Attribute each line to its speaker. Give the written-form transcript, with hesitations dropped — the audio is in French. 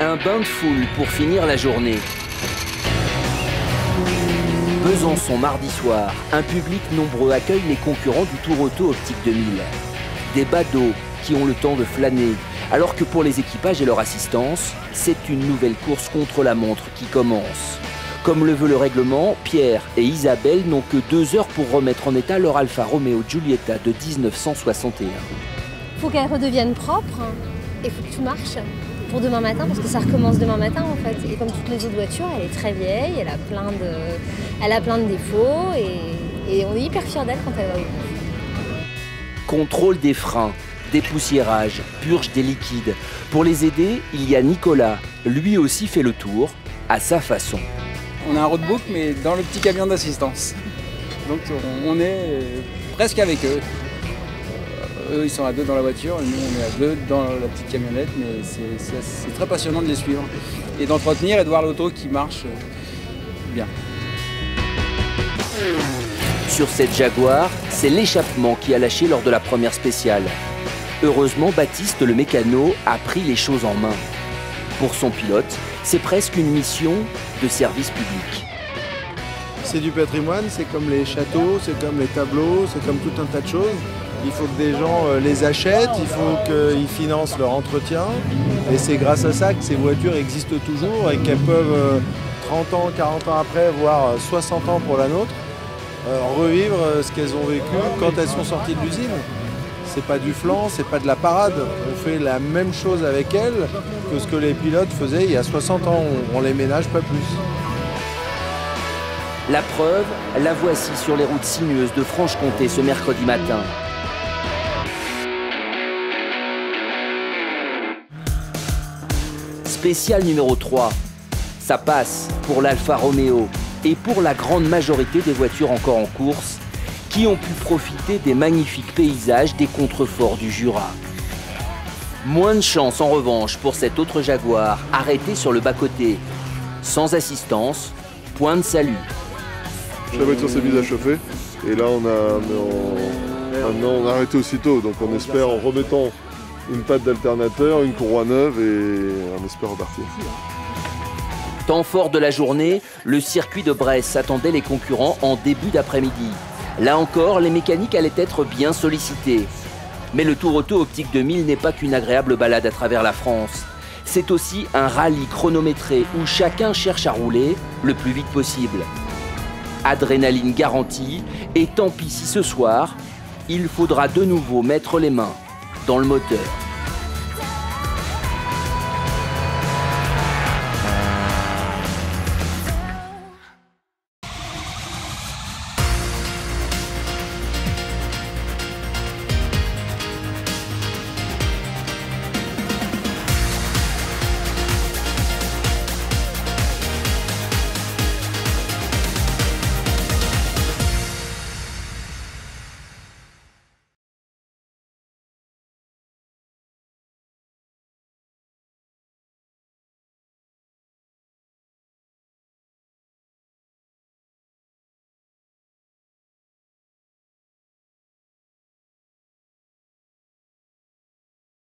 Speaker 1: Un bain de foule pour finir la journée. Besançon, mardi soir, un public nombreux accueille les concurrents du Tour Auto Optique 2000. Des badauds qui ont le temps de flâner, alors que pour les équipages et leur assistance, c'est une nouvelle course contre la montre qui commence. Comme le veut le règlement, Pierre et Isabelle n'ont que 2 heures pour remettre en état leur Alfa Romeo Giulietta de 1961.
Speaker 2: Il faut qu'elle redevienne propre et il faut que tout marche pour demain matin, parce que ça recommence demain matin en fait. Et comme toutes les autres voitures, elle est très vieille, elle a plein de défauts et on est hyper fiers d'elle quand elle va au bout.
Speaker 1: Contrôle des freins, dépoussiérage, purge des liquides. Pour les aider, il y a Nicolas. Lui aussi fait le tour, à sa façon.
Speaker 3: On a un roadbook, mais dans le petit camion d'assistance. Donc on est presque avec eux. Eux, ils sont à 2 dans la voiture, nous, on est à 2 dans la petite camionnette, mais c'est très passionnant de les suivre. Et d'entretenir et de voir l'auto qui marche bien.
Speaker 1: Sur cette Jaguar, c'est l'échappement qui a lâché lors de la première spéciale. Heureusement, Baptiste, le mécano, a pris les choses en main. Pour son pilote, c'est presque une mission de service public.
Speaker 4: C'est du patrimoine, c'est comme les châteaux, c'est comme les tableaux, c'est comme tout un tas de choses. Il faut que des gens les achètent, il faut qu'ils financent leur entretien. Et c'est grâce à ça que ces voitures existent toujours et qu'elles peuvent 30 ans, 40 ans après, voire 60 ans pour la nôtre, revivre ce qu'elles ont vécu quand elles sont sorties de l'usine. C'est pas du flan, c'est pas de la parade. On fait la même chose avec elles que ce que les pilotes faisaient il y a 60 ans. On les ménage pas plus.
Speaker 1: La preuve, la voici sur les routes sinueuses de Franche-Comté ce mercredi matin. Spécial numéro 3. Ça passe pour l'Alfa Romeo et pour la grande majorité des voitures encore en course qui ont pu profiter des magnifiques paysages des contreforts du Jura. Moins de chance en revanche pour cette autre Jaguar arrêtée sur le bas-côté. Sans assistance, point de salut.
Speaker 5: La voiture s'est mise à chauffer et là on a arrêté aussitôt, donc on espère en remettant une patte d'alternateur, une courroie neuve et on espère repartir.
Speaker 1: Temps fort de la journée, le circuit de Bresse attendait les concurrents en début d'après-midi. Là encore, les mécaniques allaient être bien sollicités. Mais le Tour Auto Optique 2000 n'est pas qu'une agréable balade à travers la France. C'est aussi un rallye chronométré où chacun cherche à rouler le plus vite possible. Adrénaline garantie, et tant pis si ce soir, il faudra de nouveau mettre les mains dans le moteur.